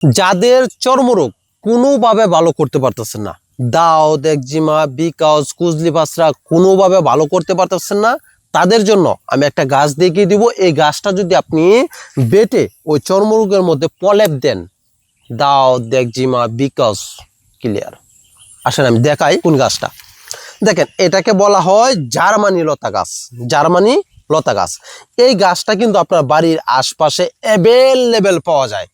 যাদের চর্মরোগ কোনোভাবে ভালো করতে পারতেছেন না, দাউদ, একজিমা, বিকাউজ, কুজলি পাসরা কোনোভাবে ভালো করতে পারতেছেন না, তাদের জন্য আমি একটা গাছ দেখিয়ে দিব। এই গাছটা যদি আপনি বেটে ওই চর্মরোগের মধ্যে প্রলেপ দেন, দাউদ, একজিমা, বিকাউজ ক্লিয়ার। আসেন আমি দেখাই কোন গাছটা। দেখেন, এটাকে বলা হয় জার্মানি লতা গাছ। জার্মানি লতা গাছ। এই গাছটা কিন্তু আপনার বাড়ির আশপাশে অ্যাভেলেবেল পাওয়া যায়।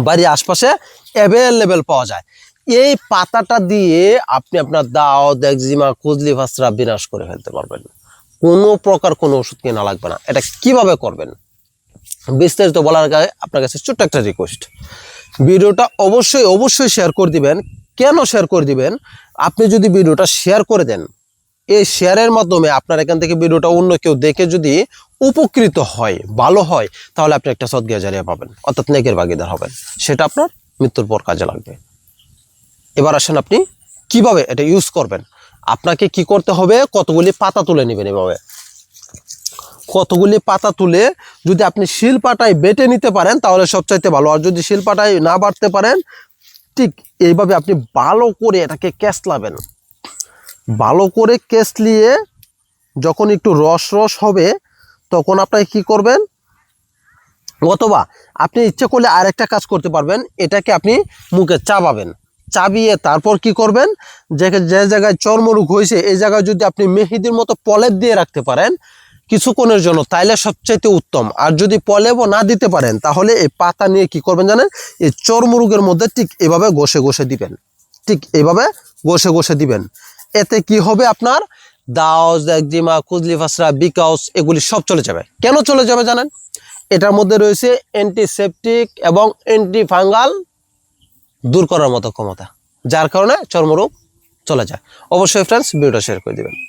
বাড়ির আশপাশে অ্যাভেলেবেল পাওয়া যায়। এই পাতাটা দিয়ে আপনি আপনার দাউদ, একজিমা, খুজলি ফাসরা বিনাশ করে ফেলতে পারবেন। কোনো প্রকার কোনো ওষুধ কেনা লাগবে না। এটা কিভাবে করবেন বিস্তারিত বলার আগে আপনার কাছে ছোট্ট একটা রিকোয়েস্ট, ভিডিওটা অবশ্যই শেয়ার করে দিবেন। কেন শেয়ার করে দিবেন? আপনি যদি ভিডিওটা শেয়ার করে দেন, এই শেয়ারের মাধ্যমে আপনার এখান থেকে ভিডিওটা অন্য কেউ দেখে যদি উপকৃত হয়, ভালো হয়, তাহলে আপনি একটা সদকা জারিয়া পাবেন, অর্থাৎ নেকের ভাগীদার হবেন। সেটা আপনার মৃত্যুর পর কাজে লাগবে। এবার আসেন আপনি কিভাবে এটা ইউজ করবেন। আপনাকে কি করতে হবে, কতগুলি পাতা তুলে নেবেন। এভাবে কতগুলি পাতা তুলে যদি আপনি শিলপাটায় বেটে নিতে পারেন তাহলে সবচাইতে ভালো। আর যদি শিলপাটায় না বাটতে পারেন, ঠিক এইভাবে আপনি ভালো করে এটাকে কেসলাবেন। ভালো করে কেসলিয়ে যখন একটু রস রস হবে তখন আপনাকে কি করবেন, অথবা আপনি ইচ্ছে করলে আরেকটা কাজ করতে পারবেন, এটাকে আপনি মুখে চাবাবেন। চাবিয়ে তারপর কি করবেন, যে জায়গায় চর্মরোগ হয়েছে এই জায়গায় যদি আপনি মেহেদির মতো প্রলেপ দিয়ে রাখতে পারেন কিছুক্ষণের জন্য, তাইলে সবচাইতে উত্তম। আর যদি প্রলেপও না দিতে পারেন তাহলে এই পাতা নিয়ে কি করবেন জানেন, এই চর্মরোগের মধ্যে ঠিক এভাবে ঘষে ঘষে দিবেন। ঠিক এইভাবে ঘষে ঘষে দিবেন। এতে কি হবে, আপনার দাউদ, একজিমা, খুজলি ফাসরা, বিকাউজ এগুলি সব চলে যাবে। কেন চলে যাবে জানেন? এটার মধ্যে রয়েছে অ্যান্টিসেপটিক এবং অ্যান্টি ফাঙ্গাল দূর করার মতো ক্ষমতা, যার কারণে চর্মরোগ চলে যায়। অবশ্যই ফ্রেন্ডস ভিডিওটা শেয়ার করে দিবেন।